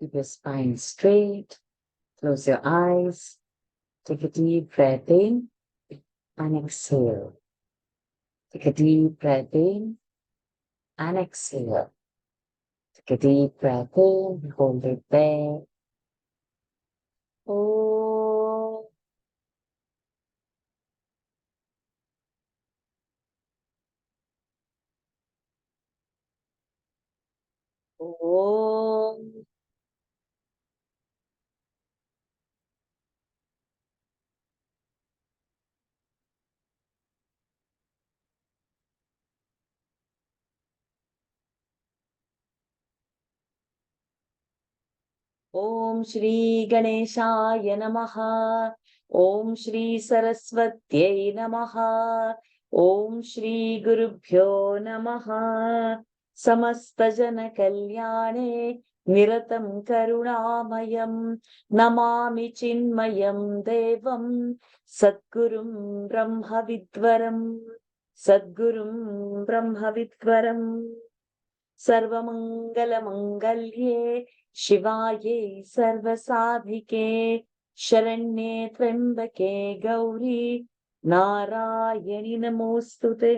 Keep your spine straight. Close your eyes. Take a deep breath in and exhale. Take a deep breath in and exhale. Take a deep breath in, hold it there. Oh, oh, Om Shri Ganeshaya Namaha. Om Shri Saraswatyai Namaha. Om Shri Gurubhyo Namaha. Samasta Jana Kalyane Niratam Karunamayam Namami Chinmayam Devam Sadgurum Brahma Vidvaram Sadgurum Brahma Vidvaram सर्वमङ्गलमङ्गल्ये शिवाये सर्वसाधिके शरण्ये त्र्यम्बके गौरी नारायणि नमोऽस्तुते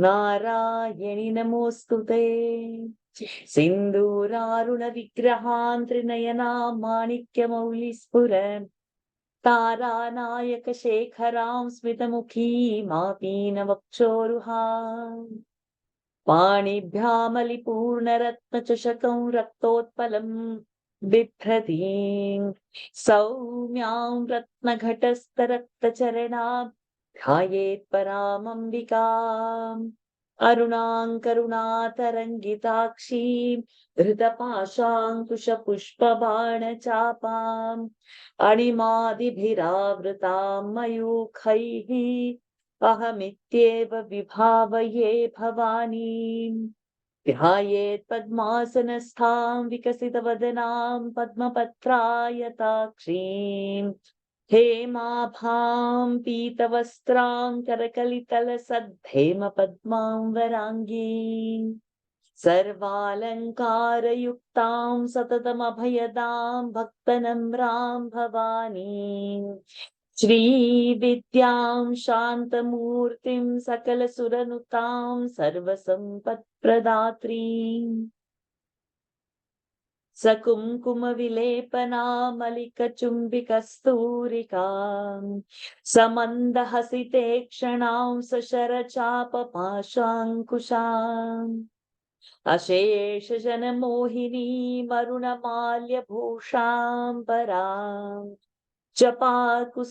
नारायणि नमोऽस्तुते सिन्दूरारुणविग्रहान् त्रिनयनां माणिक्यमौलिस्फुर तारानायकशेखरां स्मितमुखीमापीनवक्षोरुहाम् पाणिभ्यामलिपूर्णरत्नचषकं रक्तोत्पलम् बिभ्रतीं सौम्यां रत्नघटस्थरक्तचरणां ध्यायेत् परामम्बिकाम् अरुणां करुणातरङ्गिताक्षीं धृतपाशाङ्कुशपुष्पबाणचापाम् अणिमादिभिरावृतां मयूखैः अहमित्येव विभावये भवानीम् ध्यायेत् पद्मासनस्थां विकसितवदनां पद्मपत्रायताक्षीम् हेमाभां पीतवस्त्रां करकलितलसद्धेमपद्मां वराङ्गीम् सर्वालङ्कारयुक्तां सततमभयदां भक्तनम्रां भवानीम् श्रीविद्यां शान्तमूर्तिं सकलसुरनुतां सर्वसम्पत्प्रदात्रीम् सकुङ्कुमविलेपनामलिकचुम्बिकस्तूरिकाम् समन्दहसिते सशरचापपाशाङ्कुशाम् अशेषजनमोहिनीमरुणमाल्यभूषाम्बराम् जपाकुसुमभासुरान्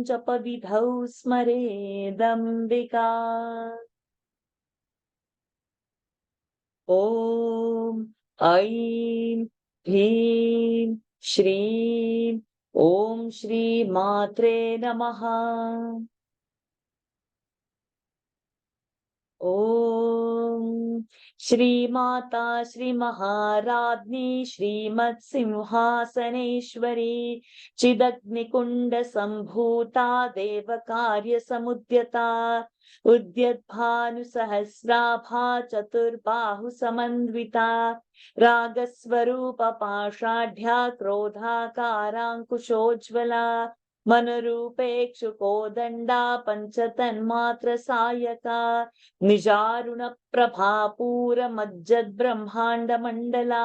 जपविधौ स्मरेदम्बिका ॐ ऐं ह्रीं श्रीं ॐ श्रीमात्रे नमः ॐ श्रीमाता श्रीमहाराज्ञी श्रीमत्सिंहासनेश्वरी चिदग्निकुण्डसम्भूता देवकार्यसमुद्यता उद्यद्भानुसहस्राभा चतुर्बाहुसमन्विता रागस्वरूपपाषाढ्या क्रोधाकाराङ्कुशोज्ज्वला मनोरूपेक्षुकोदण्डा पञ्चतन्मात्रसायका निजारुणप्रभापूरमज्जद्ब्रह्माण्डमण्डला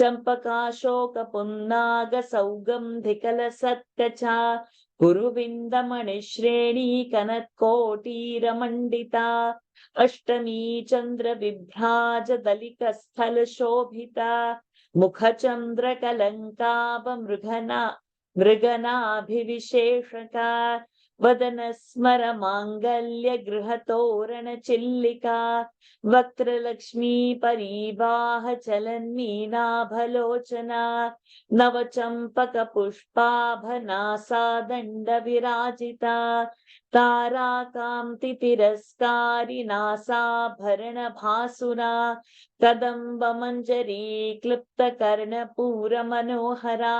चम्पकाशोकपुन्नागसौगन्धिकलसत्कचा कुरुविन्दमणिश्रेणी कनत्कोटीरमण्डिता अष्टमी चन्द्रविभ्राजदलिकस्थलशोभिता मुखचन्द्रकलङ्काभमृगना मृगनाभिविशेषका वदनस्मरमाङ्गल्यगृहतोरणचिल्लिका वक्त्रलक्ष्मी परिवाह चलन्मीनाभलोचना नवचम्पकपुष्पाभनासादण्डविराजिता ताराकान्तितिरस्कारि नासाभरणभासुरा कदम्बमञ्जरी क्लृप्तकर्णपूरमनोहरा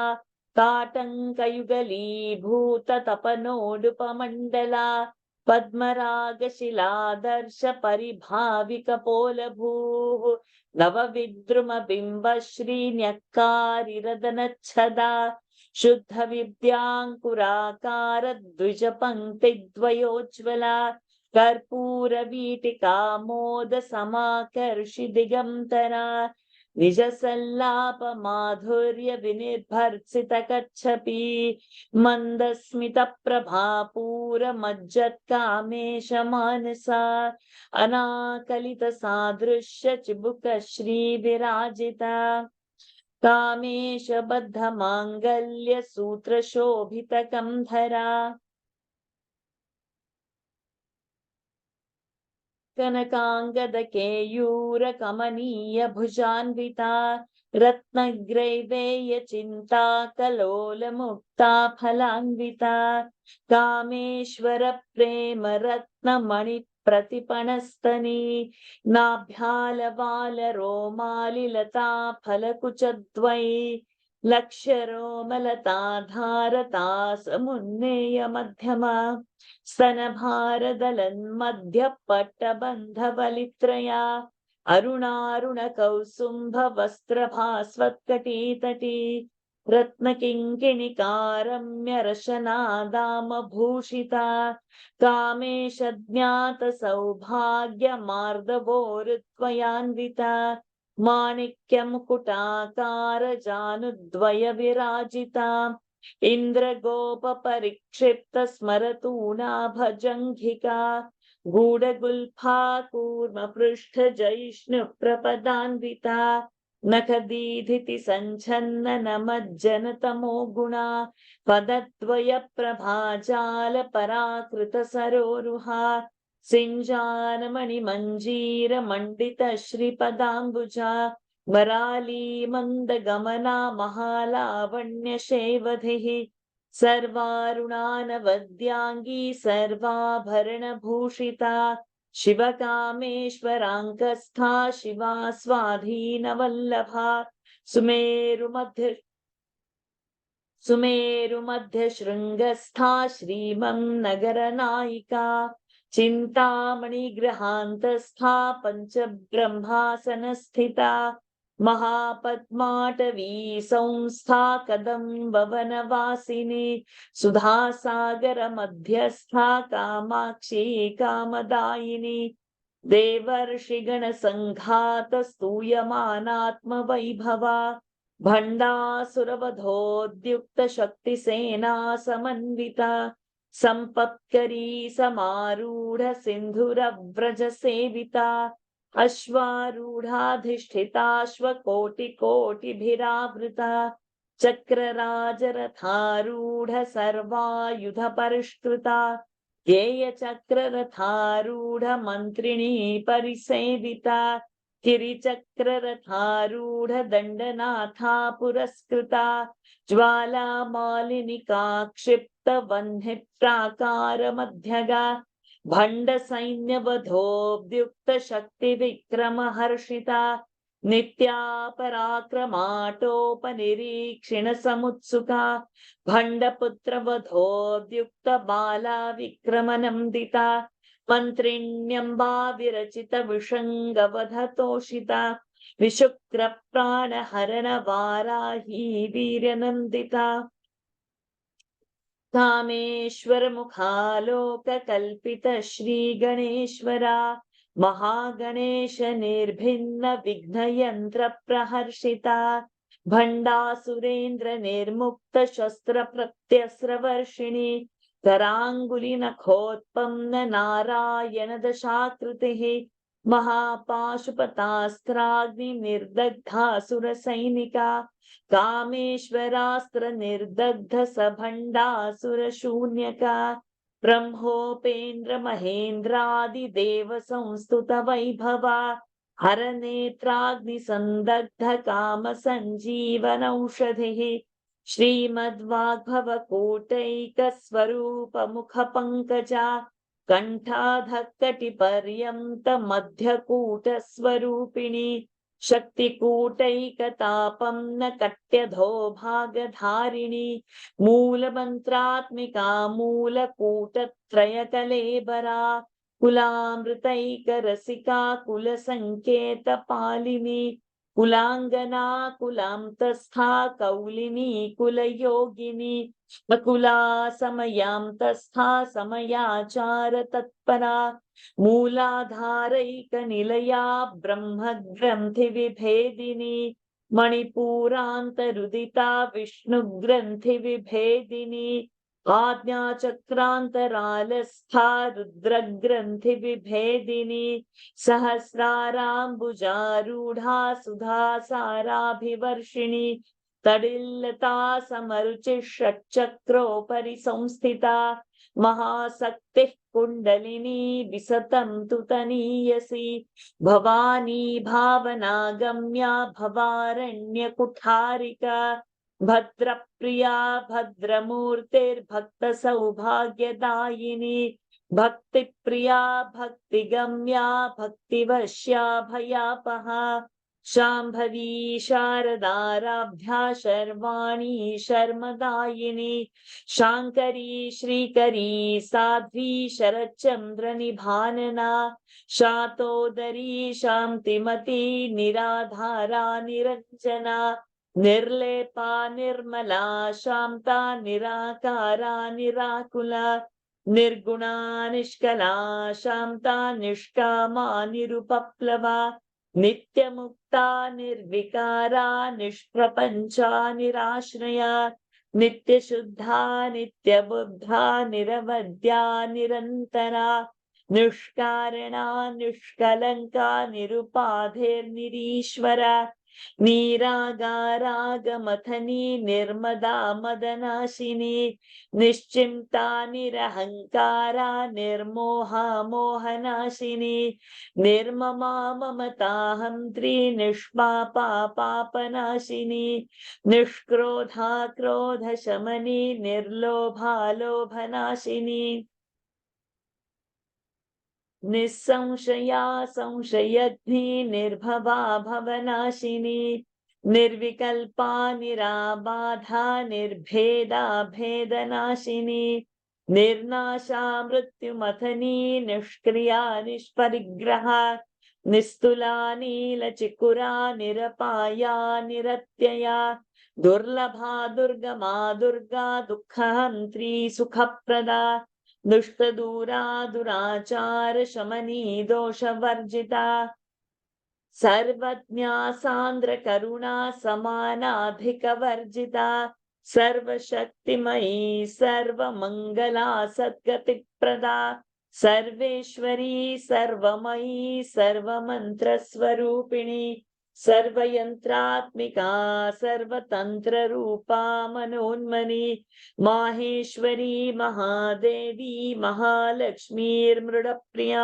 ताटङ्कयुगलीभूततपनोडुपमण्डला पद्मरागशिलादर्श परिभाविकपोलभूः नवविद्रुमबिम्ब श्रीन्यक्कारिरदनच्छदा शुद्ध विद्याङ्कुराकार द्विजपङ्क्तिद्वयोज्ज्वला कर्पूरवीटिकामोद समाकर्षि दिगन्तरा निजसल्लाप माधुर्य विनिर्भर्त्सित कच्छपि मन्दस्मित प्रभापूर मज्जत्कामेश मानसा अनाकलित सादृश्य चिबुक श्री विराजिता कामेश बद्ध माङ्गल्य सूत्र शोभित कंधरा कनकांगद केयूर कमनीय भुजान्विता रत्नग्रैवेय चिंता कलोल मुक्ता फलान्विता कामेश्वर प्रेम रत्नमणि प्रतिपणस्तनी नाभ्यालवाल रोमालिलता फलकुचद्वयी लक्ष्यरोमलता धारता समुन्नेय मध्यमा स्तनभारदलन्मध्य पट्टबन्धवलित्रया अरुणारुण कौसुम्भ वस्त्रभास्वत्कटीतटी रत्नकिङ्किणिकारम्य रशनादामभूषिता कामेश ज्ञात सौभाग्य मार्दवोरुत्वयान्विता माणिक्यमुकुटाकार जानुद्वय विराजिता इन्द्रगोप परिक्षिप्त स्मरतूना भजङ्घिका गूढगुल्फा कूर्म पृष्ठ जैष्णु प्रपदान्विता नखदीधिति सञ्छन्न नमज्जन तमो गुणा पदद्वय प्रभाजाल पराकृत सरोरुहा सिञ्जानमणिमञ्जीर मण्डित श्रीपदाम्बुजा वराली मन्दगमना महालावण्य शेवधिः सर्वारुणानवद्याङ्गी सर्वाभरणभूषिता शिवकामेश्वराङ्कस्था शिवा स्वाधीनवल्लभा सुमेरुमध्य शृङ्गस्था श्रीमन्नगरनायिका चिन्तामणिगृहान्तस्था पञ्चब्रह्मासनस्थिता महापद्माटवी संस्था कदम्बवनवासिनी सुधासागर मध्यस्था कामाक्षी कामदायिनी देवर्षिगण संघात स्तूयमानात्मवैभवा भण्डासुरवधोद्युक्त शक्तिसेना समन्विता संपत्करी समारूढ़ सिंधुरव्रज सेविता अश्वारूढ़ाधिष्ठिताश्वकोटिकोटिभिरावृता चक्रराजरथारूढ़ सर्वायुध परिष्कृता ध्येयचक्ररथारूढ़ मन्त्रिणी परिसेविता गिरिचक्ररथारूढ़ दण्डनाथा पुरस्कृता ज्वालामालिनिका क्षिप्त वह्नि प्राकार मध्यगा भण्ड सैन्यवधोद्युक्त शक्ति विक्रम हर्षिता नित्या पराक्रमाटोपनिरीक्षिण समुत्सुका भण्डपुत्र वधोद्युक्त बाला विक्रम नन्दिता मन्त्रिण्यम्बा विरचित विषङ्गवधतोषिता विशुक्र प्राणहरण वाराही वीर्यनन्दिता कामेश्वर मुखालोक कल्पित श्री गणेश्वरा महागणेश निर्भिन्न विघ्न यंत्र प्रहर्षिता भंडासुरेन्द्र निर्मुक्त शस्त्र प्रत्यस्रवर्षिणी करांगुली नखोत्पन्न नारायण दशाकृतिः महापाशुपतास्त्राग्नि निर्दग्धासुर सैनिका कामेश्वरास्त्र निर्दग्ध सभण्डासुर शून्यका ब्रह्मोपेन्द्र महेन्द्रादि देव संस्तुत वैभवा हर नेत्राग्नि संदग्ध काम संजीवनौषधिः श्रीमद्वाग्भव कूटैक स्वरूप मुख पंकजा कंठाधक्कटि पर्यंत मध्यकूट स्वरूपिणी शक्तिकूटैकतापं न कट्यधो भागधारिणी मूलमन्त्रात्मिका मूलकूटत्रयकलेबरा कुलामृतैकरसिका कुलसङ्केतपालिनी कुलाङ्गना कुलान्तस्था कौलिनी कुलयोगिनी कुला समयान्तस्था समयाचार तत्परा मूलाधारैकनिलया ब्रह्मग्रन्थिविभेदिनी मणिपूरान्तरुदिता विष्णुग्रन्थिविभेदिनी आज्ञाचक्रान्तरालस्था रुद्रग्रन्थिविभेदिनी सहस्राराम्बुजारूढा सुधासाराभिवर्षिणी तडिल्लता समरुचिः षट्चक्रोपरि संस्थिता महाशक्तिः कुण्डलिनी विसतं तु तनीयसी भवानी भावनागम्या भवारण्यकुठारिका भद्रप्रिया भद्रमूर्तिर्भक्तसौभाग्यदायिनी भक्तिप्रिया भक्तिगम्या भक्तिवश्या भयापहा शाम्भवी शारदाराभ्या शर्वाणी शर्मदायिनी शाङ्करी श्रीकरी साध्वी शरच्चन्द्रनिभानना शातोदरी शान्तिमती निराधारा निरञ्जना निर्लेपा निर्मला शान्ता निराकारा निराकुला निर्गुणा निष्कला शान्ता निष्कामा निरुपप्लवा नित्यमुक्ता निर्विकारा निष्प्रपञ्चा निराश्रया नित्यशुद्धा नित्यबुद्धा निरवद्या निरन्तरा निष्कारणा निष्कलङ्का निरुपाधिर्निरीश्वरा नीरागारागमथनी निर्मदा मदनाशिनी निश्चिन्ता निरहङ्कारा निर्मोहा मोहनाशिनी निर्ममा ममता हन्त्री निष्पापा पापनाशिनी निष्क्रोधा क्रोधशमनी निर्लोभा लोभनाशिनी निस्संशया संशयग्नि निर्भवा भवनाशिनी निर्विकल्पा निराबाधा निर्भेदा भेदनाशिनी निर्नाशा मृत्युमथनी निष्क्रिया निष्परिग्रहा निस्तुला नीलचिकुरा निरपाया निरत्यया दुर्लभा दुर्गमा दुर्गा दुःखहन्त्री सुखप्रदा दुष्टदूरा दुराचार शमनी दोषवर्जिता सर्वज्ञा सान्द्र करुणा समानाधिकवर्जिता सर्वशक्तिमयी सर्वमङ्गला सद्गतिप्रदा सर्वेश्वरी सर्वमयी सर्वमन्त्रस्वरूपिणी सर्वयन्त्रात्मिका सर्वतन्त्ररूपा मनोन्मनी माहेश्वरी महादेवी महालक्ष्मीर्मृडप्रिया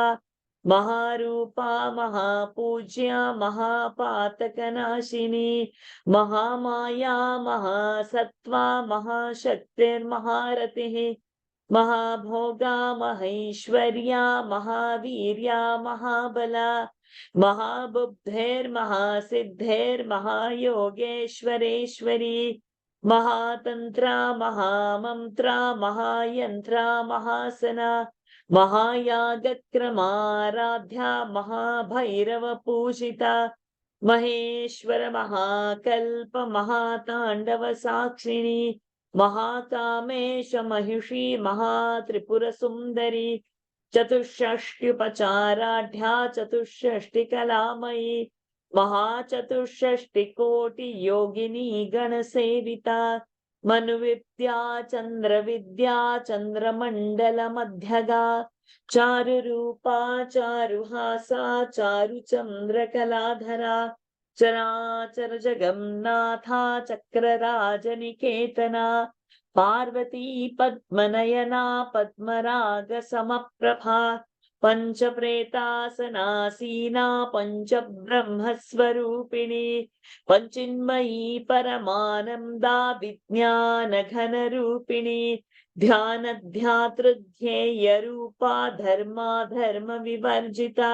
महारूपा महापूज्या महापातकनाशिनी महामाया महासत्त्वा महाशक्तिर्महारतिः महाभोगा महेश्वर्या महावीर्या महाबला महाबुद्धिर्महासिद्धिर्महायोगेश्वरेश्वरी महातन्त्रा महामन्त्रा महायन्त्रा महासना महायागक्रमाराध्या महाभैरवपूजिता महेश्वर महाकल्प महाताण्डव साक्षिणी महाकामेश महिषी महात्रिपुरसुन्दरी चतुष्षष्ट्युपचाराढ्या चतुष्षष्टिकलामयी महाचतुष्षष्टिकोटियोगिनी गणसेविता मनुविद्या चन्द्रविद्या चन्द्रमण्डलमध्यगा चारुरूपा चारुहासा चारुचन्द्रकलाधरा चराचर जगन्नाथा चक्रराजनिकेतना पार्वती पद्मनयना पद्मराग समप्रभा पंचप्रेतासनासीना पंचब्रह्मस्वरूपिणी पंचिन्मयी परमानंदा विज्ञान घन रूपिणी ध्यान ध्यातृध्येय रूपा धर्मा धर्म विवर्जिता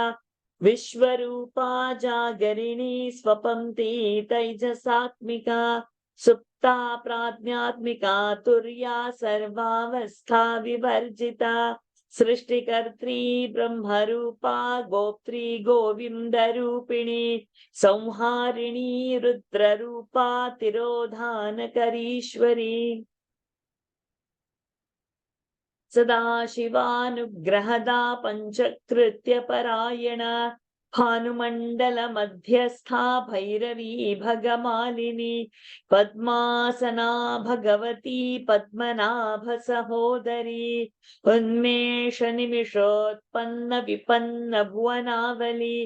विश्वरूपा जागरिणी स्वपन्ति तैजसात्मिका सुप्ता प्राज्ञात्मिका तुर्या सर्वावस्था विवर्जिता सृष्टिकर्त्री ब्रह्मरूपा गोप्त्री गोविन्दरूपिणी संहारिणी रुद्ररूपा तिरोधानकरीश्वरी सदाशिवानुग्रहदा पञ्चकृत्यपरायणा भानुमण्डलमध्यस्था भैरवी भगमालिनी पद्मासना भगवती पद्मनाभसहोदरी उन्मेषनिमिषोत्पन्न विपन्न भुवनावली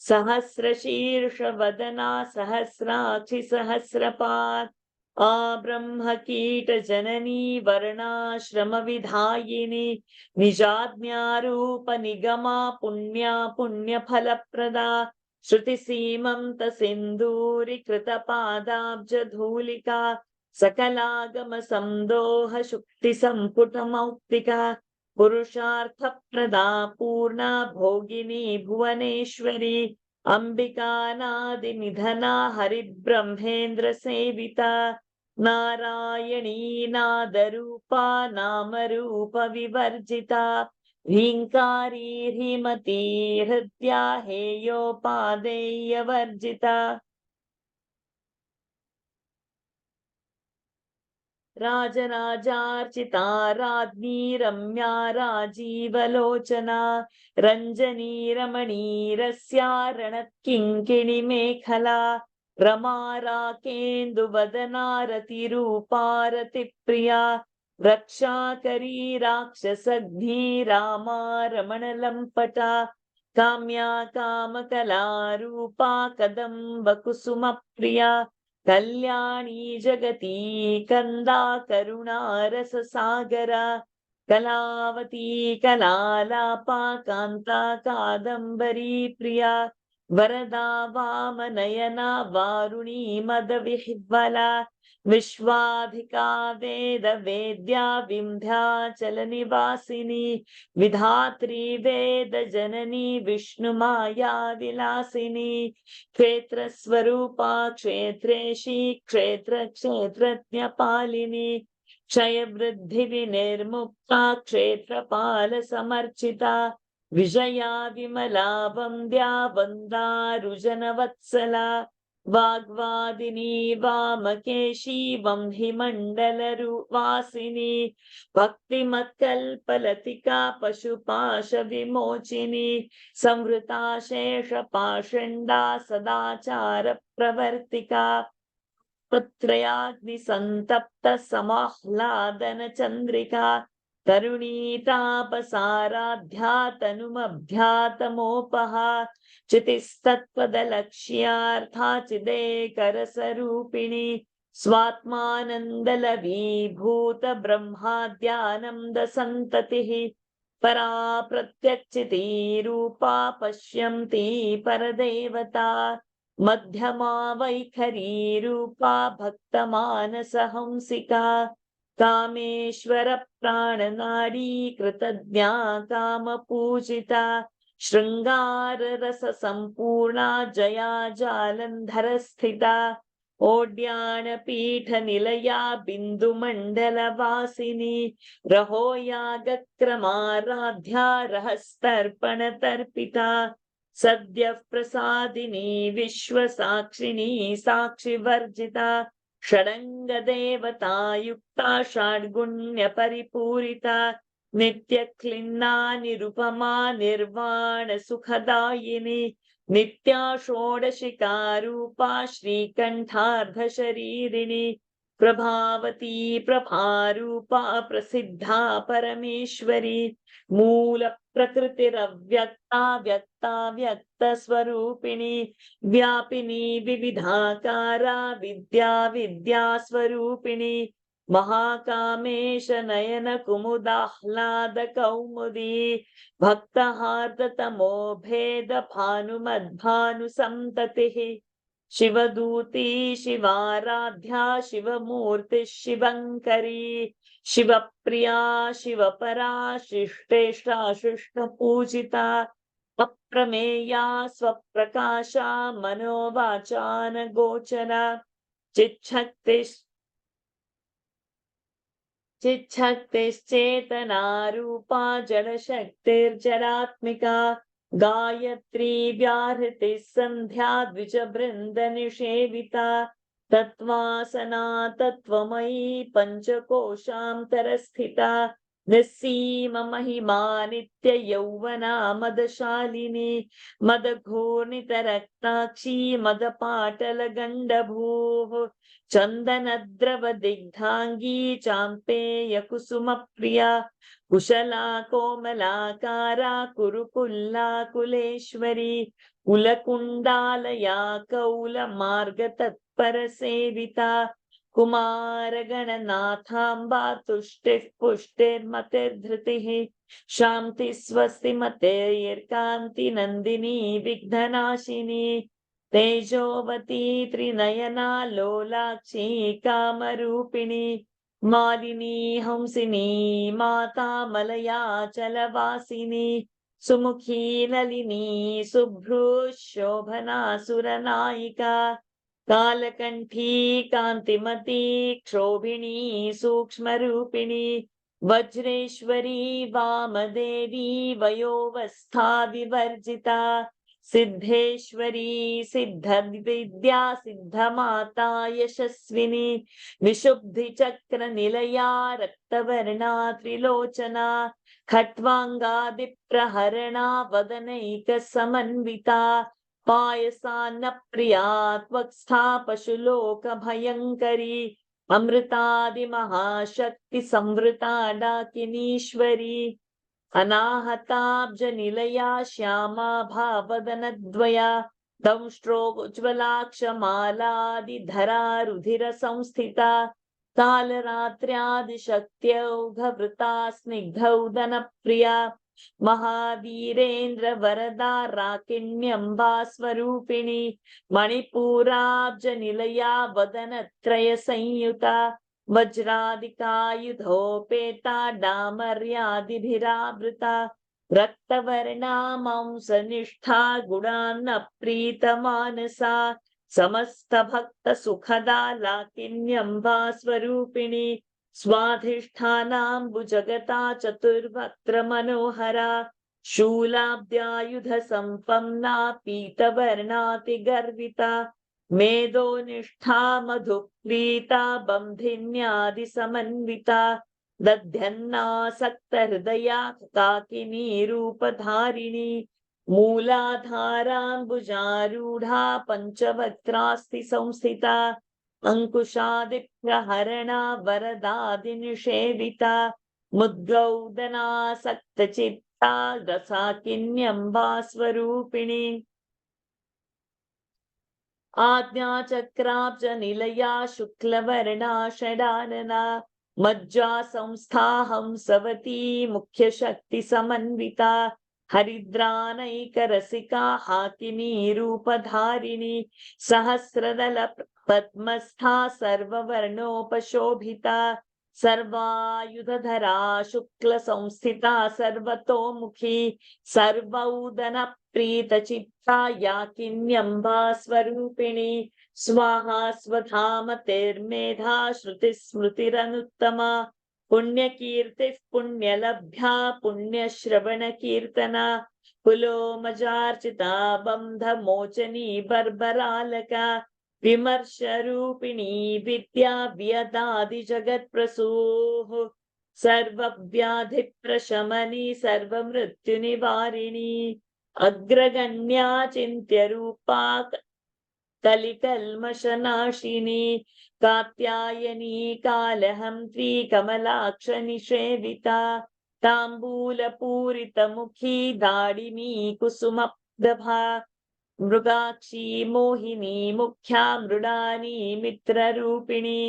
सहस्रशीर्षवदना सहस्राक्षि सहस्रपात् ब्रह्मकीटजननी वर्णाश्रमविधायिनी निजाज्ञारूपनिगमा पुण्या पुण्यफलप्रदा श्रुतिसीमन्तसिन्दूरीकृतपादाब्जधूलिका सकलागमसन्दोह शुक्तिसम्पुटमौक्तिका पुरुषार्थप्रदा पूर्णा भोगिनी भुवनेश्वरी अम्बिकानादिनिधना हरिब्रह्मेन्द्र सेविता नारायणी नादरूपा नामरूप विवर्जिता ह्रीङ्कारी ह्रीमती हृद्या हेयोपादेयवर्जिता राजराजार्चिता राज्ञी रम्या राजीवलोचना रञ्जनी रमणीरस्या रणत्किङ्किणिमेखला रमा राकेन्दुवदना रतिरूपा रतिप्रिया रक्षाकरी राक्षसघ्नी रामा रमणलम्पटा काम्या कामकलारूपा कदम्बकुसुमप्रिया कल्याणी जगती कंदा करुणा रससागरा कलावती कलालापा कांता कादंबरी प्रिया वरदा वामनयना वारुणी मदविह्वला विश्वाधिका वेद वेद्या विंध्याचल निवासिनी विधात्री वेद जननी विष्णुमाया विलासिनी क्षेत्र स्वरूपा क्षेत्रेशी क्षेत्र क्षेत्रज्ञपालिनी क्षय वृद्धि विनिर्मुक्ता क्षेत्रपाल समर्चिता विजया विमला वन्द्या वन्दारुजनवत्सला वाग्वादिनी वामकेशी वह्निमण्डलवासिनी भक्तिमत्कल्पलतिका पशुपाशविमोचिनी संवृता शेषपाषण्डा सदाचार प्रवर्तिका पुत्रयाग्निसन्तप्त समाह्लादन चन्द्रिका तरुणीतापसाराध्या तनुमभ्यातमोपहा चितिस्तत्पदलक्ष्यार्था चिदेकरसरूपिणी स्वात्मानन्दलवीभूत ब्रह्माद्यानन्द सन्ततिः परा प्रत्यक्षिती रूपा पश्यन्ती परदेवता मध्यमा वैखरी रूपा भक्तमानसहंसिका कामेश्वर प्राणनाडी कृतज्ञा कामपूजिता शृंगार रस संपूर्णा जया जालंधर स्थिता ओड्यान पीठ निलया बिंदु मंडल वासिनी रहो यागक्रमाराध्या रहस्तर्पण तर्पिता सद्य प्रसादिनी विश्व साक्षिणी साक्षि वर्जिता षडंग देवता युक्ता षड्गुण्य परिपूरिता नित्य क्लिन्ना निरुपमा निर्वाण सुखदायिनी नित्या षोडशिका रूपा श्रीकंठार्ध शरीरिणी प्रभावती प्रभारूपा प्रसिद्धा परमेश्वरी मूल प्रकृतिरव्यक्ता व्यक्ता व्यक्त स्वरूपिणी व्यापिनी विविधाकारा विद्या विद्या स्वरूपिणी महाकामेश नयन कुमुदाह्लाद कौमुदी भक्तहार्दतमो भेद भानुमद्भानु संततिः शिवदूती शिवाराध्या शिवमूर्ति शिवंकरी शिवप्रिया शिवपरा शिष्टेष्टा शिष्ट पूजिता अप्रमेया स्वप्रकाशा मनोवाचान गोचरा चिच्छक्तिश्चेतना रूपा जडशक्तिर्जरात्मिका गायत्री व्याहृतिः सन्ध्या द्विजवृन्दनिषेविता तत्त्वासना तत्त्वमयी पञ्चकोशान्तरस्थिता निस्सीममहिमा नित्ययौवना मदशालिनी मदघूर्णितरक्ताक्षी मदपाटलगण्डभूः चन्दनद्रवदिग्धाङ्गी चाम्पेयकुसुमप्रिया कुशला कोमलाकारा कुरुकुल्ला कुलेश्वरी कुलकुण्डालया कौलमार्गतत्परसेविता कुमारगणनाथाम्बा तुष्टिः पुष्टिर्मतिर्धृतिः शान्तिः स्वस्तिमतिर्कान्ति नन्दिनी विघ्ननाशिनी तेजोवती त्रिनयना लोलाक्षी कामरूपिणी मालिनी हंसिनी माता मलया चलवासिनी सुमुखी नलिनी शुभ्रुशोभना सुरनायिका कालकण्ठी कान्तिमती क्षोभिणी सूक्ष्मरूपिणी वज्रेश्वरी वामदेवी वयोवस्था विवर्जिता सिद्धेश्वरी सिद्धविद्या सिद्धमाता यशस्विनी विशुद्धिचक्रनिलया रक्तवर्णा त्रिलोचना खट्वाङ्गादिप्रहरणा वदनैकसमन्विता पायसान्नप्रिया त्वक्स्था पशुलोकभयङ्करी अमृतादिमहाशक्तिसंवृता डाकिनीश्वरी अनाहताब्जनिलया श्यामा भावदनद्वया दंष्ट्रोज्ज्वलाक्षमालादिधरा रुधिरसंस्थिता कालरात्र्यादिशक्त्यौघवृता स्निग्धौदनप्रिया महावीरेन्द्रवरदा राकिण्यम्बा स्वरूपिणी मणिपूराब्जनिलया वदनत्रयसंयुता वज्रादिकायुधोपेता डामर्यादिभिरावृता रक्तवर्णा मांसनिष्ठा गुणान्नप्रीतमानसा समस्तभक्तसुखदा लाकिन्यम्बा स्वरूपिणी स्वाधिष्ठानाम्बुजगता चतुर्वक्त्रमनोहरा शूलाब्द्यायुधसम्पन्ना पीतवर्णातिगर्विता मेधोनिष्ठा मधुप्रीता बन्धिन्यादिसमन्विता दध्यन्नासक्तहृदया काकिनी रूपधारिणी मूलाधाराम्बुजारूढा पञ्चवक्त्रास्ति संस्थिता अङ्कुशादिप्रहरणा वरदादिनिषेविता मुद्गौदनासक्तचित्ता रसाकिन्यम्बा स्वरूपिणी आज्ञाचक्राब्जनिलया शुक्लवर्णा षडानना मज्जा संस्था हंसवती मुख्यशक्तिसमन्विता हरिद्रानैकरसिका हाकिनी रूपधारिणी सहस्रदल पद्मस्था सर्ववर्णोपशोभिता सर्वायुधधरा शुक्लसंस्थिता सर्वतोमुखी सर्वौदन प्रीतचित्ता याकिन्यम्बा स्वरूपिणी स्वाहा स्वधामतिर्मेधा श्रुतिस्मृतिरनुत्तमा पुण्यकीर्तिः पुण्यलभ्या पुण्यश्रवणकीर्तना कुलोमजार्चिता बन्धमोचनी बर्बरालका विमर्शरूपिणी विद्या व्यदादिजगत्प्रसूः सर्वव्याधिप्रशमनी सर्वमृत्युनिवारिणी अग्रगण्या चिन्त्यरूपा कलिकल्मषनाशिनी कात्यायनी कालहन्त्री कमलाक्षनिषेविता ताम्बूलपूरितमुखी दाडिनी कुसुमप्रभा मृगाक्षी मोहिनी मुख्या मृडानी मित्ररूपिणी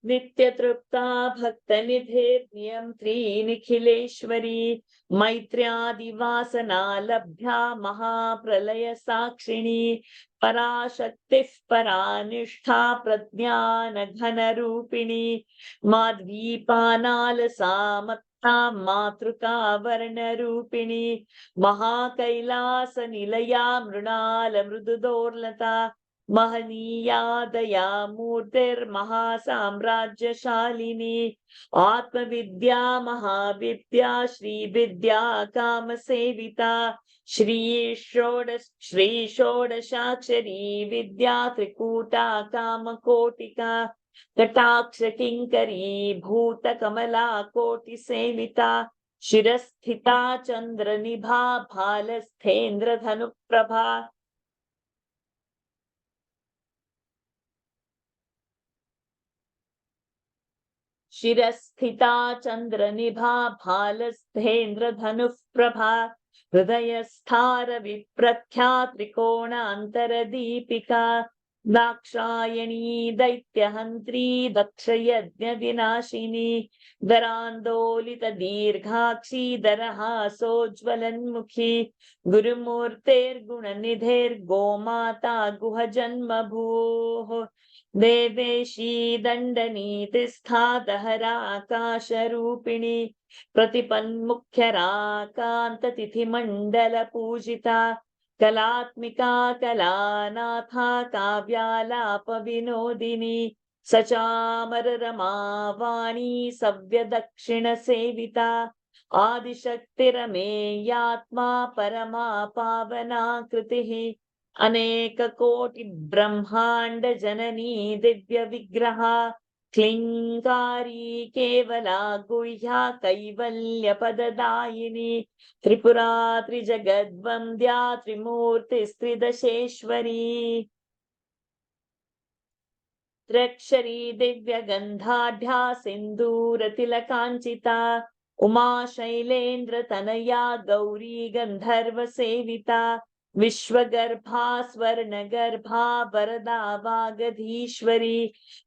नित्यतृप्ता भक्तनिधिर्नियन्त्री निखिलेश्वरी मैत्र्यादिवासना लभ्या महाप्रलयसाक्षिणी पराशक्तिः परानिष्ठा प्रज्ञानघनरूपिणी माध्वीपानालसा मातृका वर्णरूपिणी महाकैलास निलया मृणाल मृदुदोर्लता महनीया दया मूर्तिर्महासाम्राज्यशालिनी आत्मविद्या महाविद्या श्रीविद्या कामसेविता श्री षोडशाक्षरी विद्या त्रिकूटा कामकोटिका कटाक्ष किंकरी भूत कमला कोटि सेविता शिरस्थिता चंद्रनिभा भालस्थेन्द्र धनुप्रभा शिरस्थिता चंद्रनिभा भालस्थेन्द्र धनुप्रभा हृदयस्थार विप्रख्या त्रिकोणान्तरदीपिका दाक्षायणी दैत्यहन्त्री दक्षयज्ञविनाशिनी दरान्दोलित दीर्घाक्षी दरहासोज्ज्वलन्मुखी गुरुमूर्तेर्गुणनिधेर्गोमाता गुहजन्मभूः देवेशी दण्डनीतिस्था दहराकाशरूपिणी प्रतिपन्मुख्यराकान्ततिथिमण्डलपूजिता कलात्मिका कलानाथा काव्यालापविनोदिनी सचामररमावाणी सव्यदक्षिणसेविता आदिशक्तिरमेयात्मा परमा पावनाकृतिः अनेककोटि ब्रह्माण्ड जननी दिव्यविग्रहा क्लिङ्कारी केवला गुह्या कैवल्यपददायिनी त्रिपुरा त्रिजगद्वन्द्या त्रिमूर्तिस्त्रिदशेश्वरी त्र्यक्षरी दिव्यगन्धाढ्या सिन्दूरतिलकाञ्चिता उमा शैलेन्द्रतनया गौरी गन्धर्वसेविता विश्वगर्भा स्वर्णगर्भा वरदा वागधीश्वरी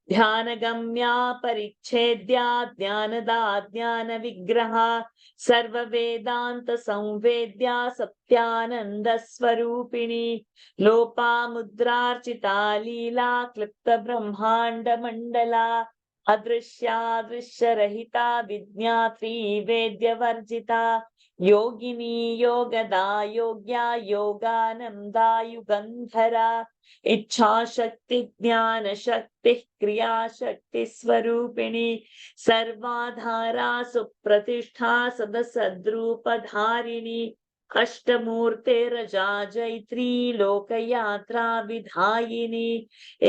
ध्यानगम्या परिच्छेद्या ज्ञानदा ज्ञानविग्रहा सर्ववेदान्त संवेद्या सत्यानन्द स्वरूपिणी लोपामुद्रार्चिता लीला क्लिप्त ब्रह्माण्ड मण्डला अदृश्या दृश्यरहिता विज्ञात्री वेद्यवर्जिता योगिनी योगदा योग्या योगानंदा युगंधरा इच्छाशक्ति ज्ञान शक्ति क्रिया शक्ति स्वरूपिणी सर्वाधारा सुप्रतिष्ठा सदसद्रूपधारिणी अष्टमूर्तेरजा जैत्री लोकयात्रा विधायिनी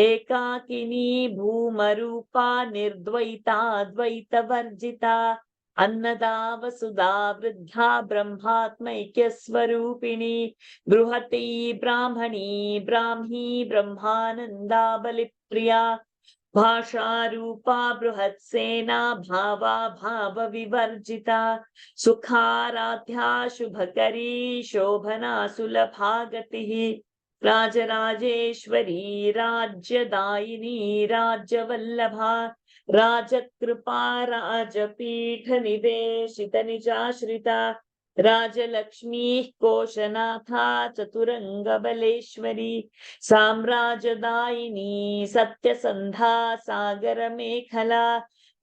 एकाकिनी भूमरूपा निर्द्वैता द्वैतवर्जिता अन्नदा वसुधा वृद्धा ब्रह्मात्मैक्यस्वरूपिणी बृहती ब्राह्मणी ब्राह्मी ब्रह्मानन्दा बलिप्रिया भाषारूपा बृहत्सेना भावा भावविवर्जिता सुखाराध्या शुभकरी शोभना सुलभा गतिः राजराजेश्वरी राज्यदायिनी राज्यवल्लभा राजकृपा राजपीठ निवेशित निजाश्रिता राजलक्ष्मी कोशनाथा चतुरंगबलेश्वरी साम्राज्यदायिनी सत्यसंधा सागर मेखला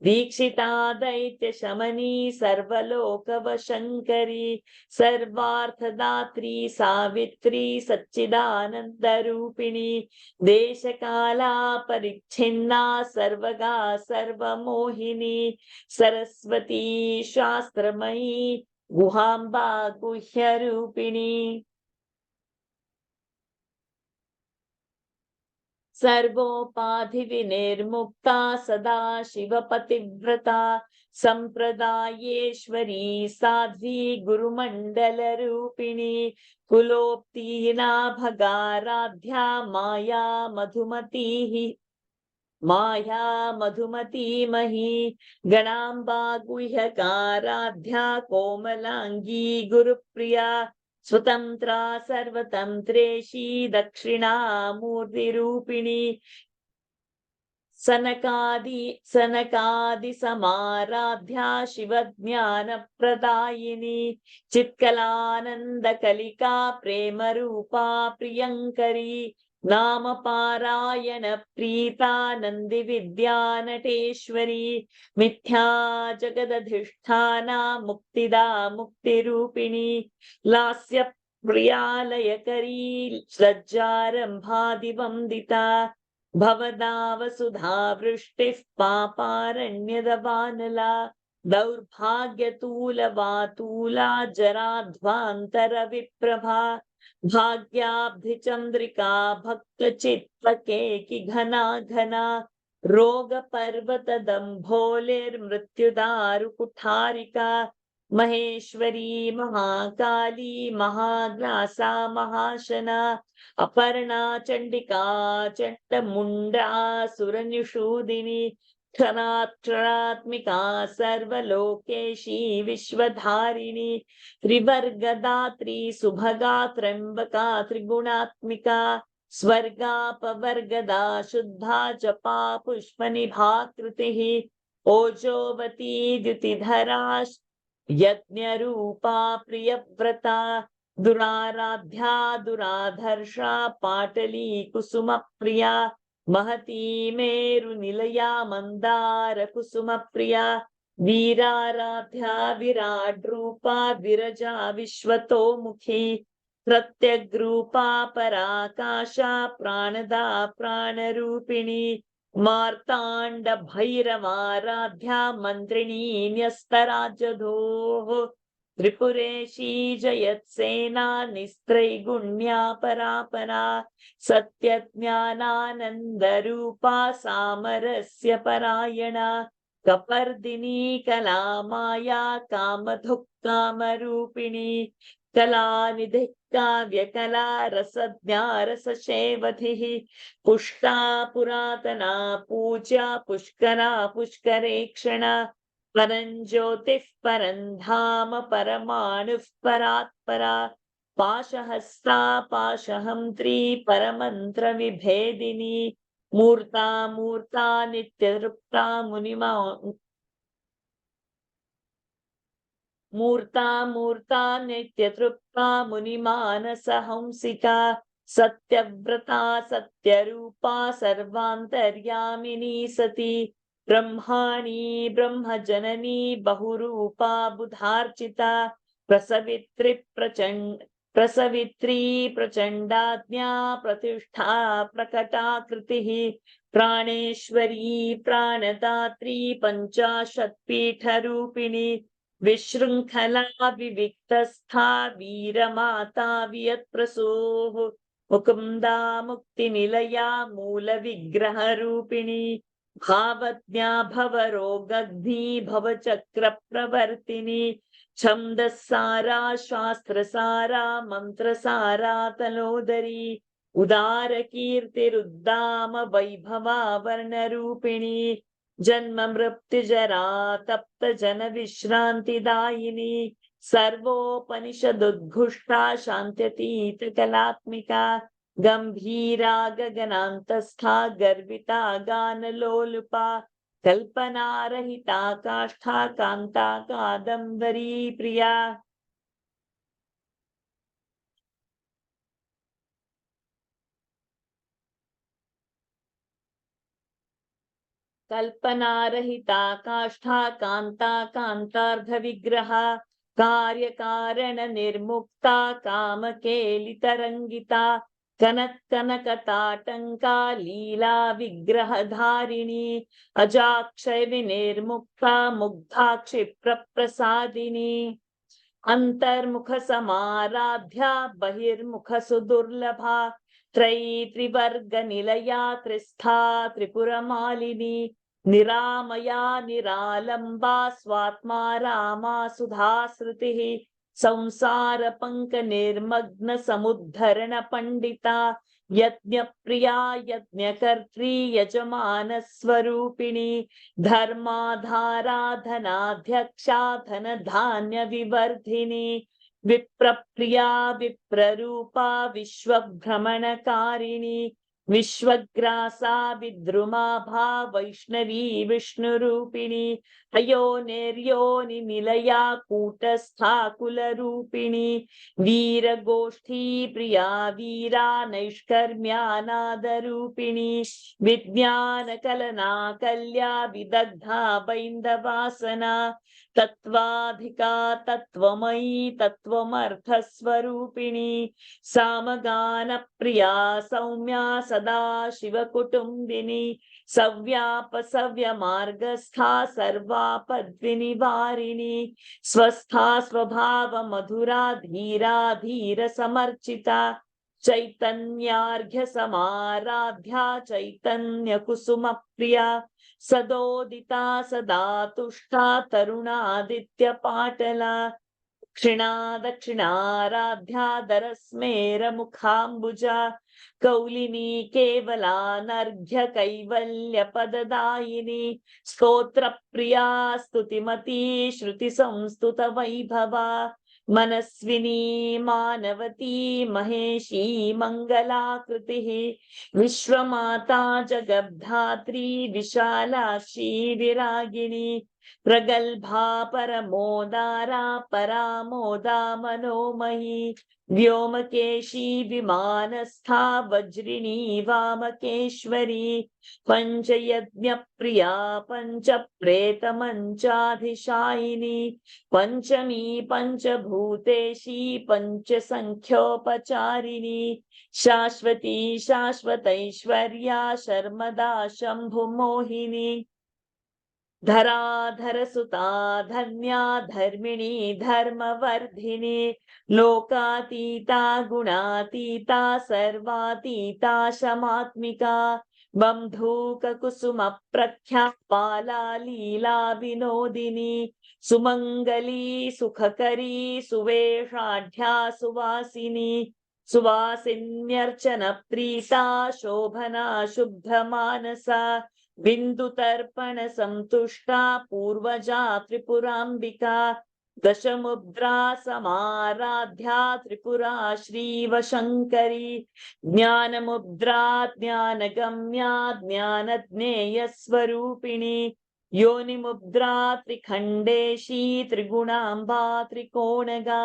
दीक्षिता दैत्य शमनी सर्वलोकवशंकरी सर्वार्थदात्री सावित्री सच्चिदानंद रूपिणी देशकाला परिच्छिन्ना सर्वगा सर्वमोहिनी सरस्वती शास्त्रमयी गुहाम्बा गुह्यरूपिणी सर्वोपाधि विनिर्मुक्ता सदा शिवपतिव्रता संप्रदायेश्वरी साध्वी गुरुमंडल रूपिणी कुलोत्तीर्णा भगाराध्या माया मधुमती मही गणाम्बा गुह्यकाराध्या कोमलांगी गुरुप्रिया स्वतंत्रा सर्वतंत्रेशी दक्षिणामूर्तिरूपिणी सनकादि समाराध्या शिवज्ञानप्रदायिनी चित्कलानंद कलिका प्रेम रूपा प्रियंकरी नाम पारायण प्रीता नंदि विद्या नटेश्वरी मिथ्या जगदधिष्ठाना मुक्तिदा मुक्तिरूपिणी लास्य प्रियालयकरी श्रज्जारंभादिवंदिता भवदा वसुधा वृष्टिः पापारण्यदवानला दौर्भाग्यतूलवातूला जराध्वान्तरविप्रभा भाग्याब्धिचन्द्रिका भक्तचित्तकेकि घना घना रोगपर्वतदम्भोलिर्मृत्युदारुकुठारिका महेश्वरी महाकाली महाग्रासा महाशना अपर्णा चण्डिका चण्डमुण्डा सुरनिषूदिनी क्षरात्मिका सर्वलोकेशी विश्वधारिणी त्रिवर्गदात्री सुभगा त्र्यंबका त्रिगुणात्मिका स्वर्गापवर्गदा शुद्धा जपा पुष्पनिभा कृतिः ओजोवती द्युतिधरा यज्ञरूपा प्रियव्रता दुराराध्या दुराधर्षा पाटली कुसुमप्रिया महती मेरुनिलया मन्दार कुसुमप्रिया वीराराध्या विराट रूपा विरजा विश्वतोमुखी प्रत्यग्रूपा पराकाशा प्राणदा प्राणरूपिणी मार्ताण्ड भैरवाराध्या मन्त्रिणी न्यस्तराजधोः त्रिपुरेशी जयत्सेना निस्त्रैगुण्या परापरा सत्यज्ञानानन्दरूपा सामरस्य परायणा कपर्दिनी कला माया कामधुक्कामरूपिणी कलानिधिः काव्यकला रसज्ञा रसशेवधिः पुष्टा पुरातना पूज्या पुष्करा पुष्करेक्षणा परञ्ज्योतिः परन्धाम परमाणुः परात्परा पाशहस्ता पाशहन्त्री परमन्त्रविभेदिनी मूर्ता मूर्ता नित्यतृप्ता मूर्ता मूर्ता नित्यतृप्ता मुनिमानसहंसिका सत्यव्रता सत्यरूपा सर्वान्तर्यामिनी सती ब्रह्माणी ब्रह्मजननी बहुरूपा बुधार्चिता प्रसवित्री प्रचण्डाज्ञा प्रतिष्ठा प्रकटाकृतिः प्राणेश्वरी प्राणदात्री पञ्चाशत्पीठरूपिणी विशृङ्खला विविक्तस्था वीरमाता वियत्प्रसूः मुकुन्दा मुक्तिनिलया मूलविग्रहरूपिणी भावज्ञा भवरोगग्धी भवचक्रप्रवर्तिनी छन्दस्सारा शास्त्रसारा मन्त्रसारा तलोदरी उदारकीर्तिरुद्दाम वैभवा वर्णरूपिणी जन्म मृत्युजरा तप्त जन विश्रान्तिदायिनी सर्वोपनिषदुद्घुष्टा शान्त्यतीत कलात्मिका गंभीरा गगनान्तस्था गर्विता गानलोलुपा कल्पनारहिता काष्ठा कान्ता कादम्बरी प्रिया कल्पनारहिता काष्ठा कान्ता कान्तार्धविग्रहा कार्यकारण निर्मुक्ता कामकेलितरङ्गिता कनकताटङ्का लीला विग्रहधारिणी अजाक्षय विनिर्मुक्ता मुग्धा क्षिप्रप्रसादिनी अंतर्मुख समाराध्या बहिर्मुख सुदुर्लभा त्रिवर्ग निलया त्रिस्था त्रिपुरमालिनी निरामया निरालंबा स्वात्मा रामा सुधाश्रुतिः संसार पंक निर्मग्न समुद्धरण पंडिता यज्ञ प्रिया यज्ञकर्त्री यजमान स्वरूपिणी धर्माधारा धनाध्यक्षा धन धान्य विवर्धिनी विप्रप्रिया विप्ररूपा विश्वभ्रमणकारिणी विश्वग्रासा विद्रुमाभा वैष्णवी विष्णुरूपिणी अयोनिर्योनि निलया कूटस्था कुलरूपिणी वीरगोष्ठी प्रिया वीरा नैष्कर्म्यानादरूपिणी विज्ञानकलना कल्या विदग्धा बैन्दवासना तत्त्वाधिका तत्त्वमयी तत्त्वमर्थस्वरूपिणी सामगानप्रिया सौम्या सदा शिवकुटुम्बिनी सव्यापसव्यमार्गस्था सर्वापद्विनिवारिणी स्वस्था स्वभावमधुरा धीरा धीरसमर्चिता चैतन्यार्घ्यसमाराध्या चैतन्यकुसुमप्रिया सदोदिता सदा तुष्टा तरुणादित्यपाटला दक्षिणा दक्षिणाराध्या दरस्मेरमुखाम्बुजा कौलिनी केवलानर्घ्य कैवल्यपददायिनी स्तोत्रप्रिया स्तुतिमती श्रुतिसंस्तुतवैभवा मनस्विनी मानवती महेशी मङ्गलाकृतिः विश्वमाता जगद्धात्री विशालाक्षी विरागिणी प्रगल्भा परमोदारा परामोदा मनोमयी व्योमकेशी विमानस्था वज्रिणी वामकेश्वरी पञ्चयज्ञप्रिया पञ्चप्रेतमञ्चाधिशायिनी पञ्चमी पञ्चभूतेशी पञ्चसङ्ख्योपचारिणी शाश्वती शाश्वतैश्वर्या शर्मदा शम्भुमोहिनी धराधरसुता धन्या धर्मिणी धर्मवर्धिनी लोकातीता गुणातीता सर्वातीता शमात्मिका बन्धूककुसुमप्रख्या बाला लीला विनोदिनी सुमङ्गली सुखकरी सुवेषाढ्या सुवासिनी सुवासिन्यर्चनप्रीता शोभना शुभ्रमानसा बिन्दुतर्पण संतुष्टा पूर्वजा त्रिपुराम्बिका दशमुद्रा समाराध्या त्रिपुरा श्रीवशङ्करी ज्ञानमुद्रा ज्ञानगम्या ज्ञानज्ञेयस्वरूपिणी योनिमुद्रा त्रिखण्डेशी त्रिगुणाम्बा त्रिकोणगा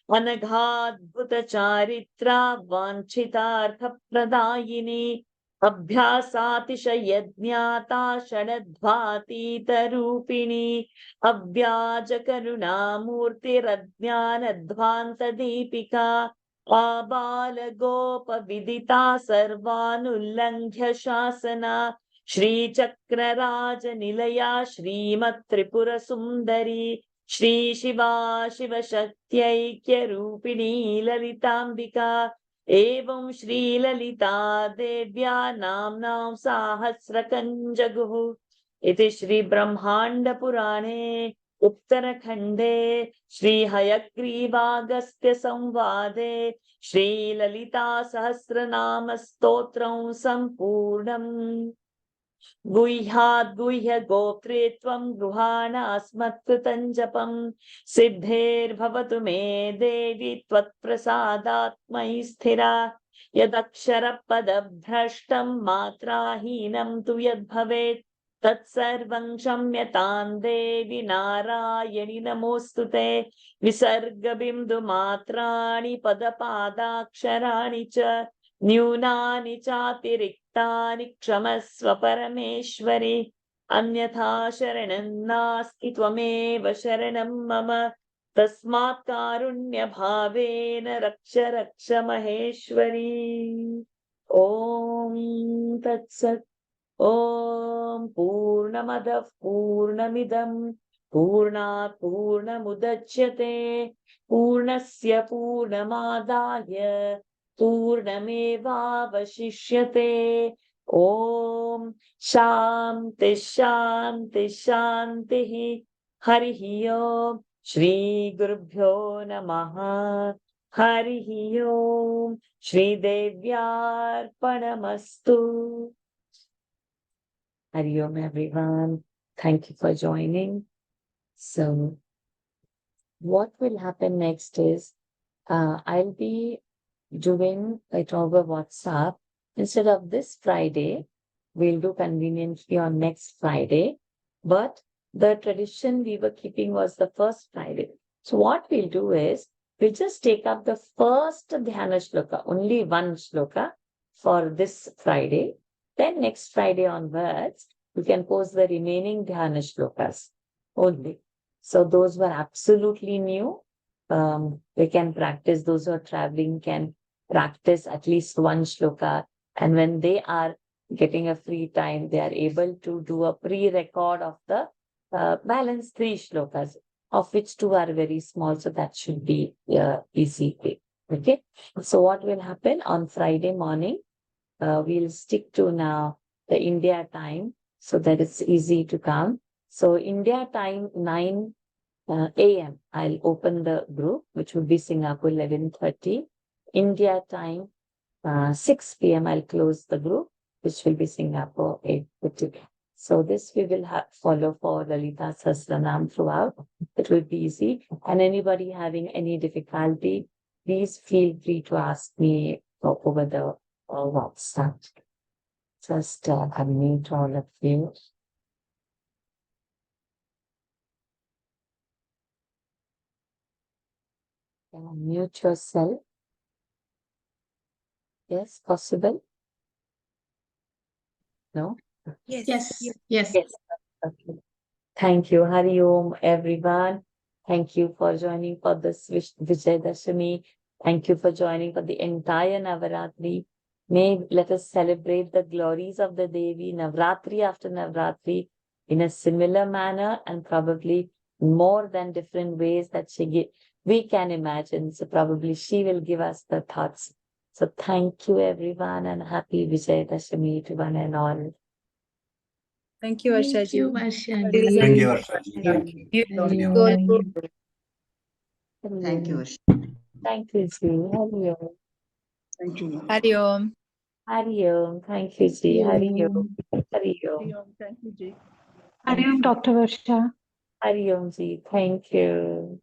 अनघाद्भुतचारित्रा वाञ्छितार्थप्रदायिनी अभ्यासातिशयज्ञाता षडध्वातीतरूपिणी अव्याजकरुणामूर्तिरज्ञानध्वान्तदीपिका आबालगोपविदिता सर्वानुल्लङ्घ्य शासना श्रीचक्रराजनिलया श्रीमत्त्रिपुरसुन्दरी श्रीशिवा शिवशक्त्यैक्यरूपिणी ललिताम्बिका एवं श्रीललिता देव्या नाम्नां साहस्रकं इति श्रीब्रह्माण्डपुराणे उत्तरखण्डे श्रीहयग्रीवागस्त्य संवादे श्रीललिता सहस्रनामस्तोत्रं सम्पूर्णम् गुह्याद्गुह्य गोप्त्रेत्वं गृहाणास्मत्कृतं जपं सिद्धेर्भवतु मे देवि त्वत्प्रसादात् मयि स्थिरा यदक्षरपदभ्रष्टं मात्राहीनं तु यद्भवेत् तत्सर्वं क्षम्यतां देवि नारायणि नमोऽस्तु ते विसर्गबिन्दुमात्राणि पदपादाक्षराणि च न्यूनानि चातिरिक्तानि क्षमस्व परमेश्वरि अन्यथा शरणं नास्ति त्वमेव शरणं मम तस्मात् कारुण्यभावेन रक्ष रक्ष महेश्वरी ॐ तत्सत् ॐ पूर्णमदः पूर्णमिदं पूर्णात् पूर्णमुदच्यते पूर्णस्य पूर्णमादाय पूर्णमेवावशिष्यते ॐ शान्ति शान्ति शान्तिः हरिः ओम् श्रीगुरुभ्यो नमः हरिः ओम् श्रीदेव्यार्पणमस्तु Hari Om everyone. Thank you for joining. So what will happen next is I'll be doing it over WhatsApp instead of this Friday, we'll do conveniently on next Friday. But the tradition we were keeping was the first Friday. So what we'll do is, we'll just take up the first Dhyana Shloka, only one Shloka for this Friday. Then next Friday onwards, we can post the remaining Dhyana Shlokas only. So those were absolutely new. They can practice, those who are traveling can practice at least one Shloka. And when they are getting a free time, they are able to do a pre-record of the balance 3 shlokas, of which 2 are very small. So that should be easy. Okay. So what will happen on Friday morning? We'll stick to now the India time so that it's easy to come. So India time 9 a.m. I'll open the group, which will be Singapore 11:30. India time 6 p.m. I'll close the group, which will be Singapore 8:30. So this we will follow for Lalita Sahasranam throughout. It will be easy. And anybody having any difficulty, please feel free to ask me over the WhatsApp. Just unmute all of you. Can unmute yourself. Yes, possible? No? Yes. Yes. Okay. Thank you. Hari Om, everyone. Thank you for joining for this Vijayadashami. Thank you for joining for the entire Navaratri. Let us celebrate the glories of the Devi Navratri after Navratri in a similar manner and probably more than different ways that we can imagine. So probably she will give us the thoughts. So thank you everyone and happy Vijayadashami to one and all. Thank you, Varsha ji. Thank you, Varsha. Thank you. Thank you. Thank you, Ji. Hari Om. Thank you. Hari Om. Hari Om. Thank you, Ji. Hari Om. Hari Om. Thank you, Ji. Hari Om, Dr. Varsha. Hari Om, Ji. Thank you.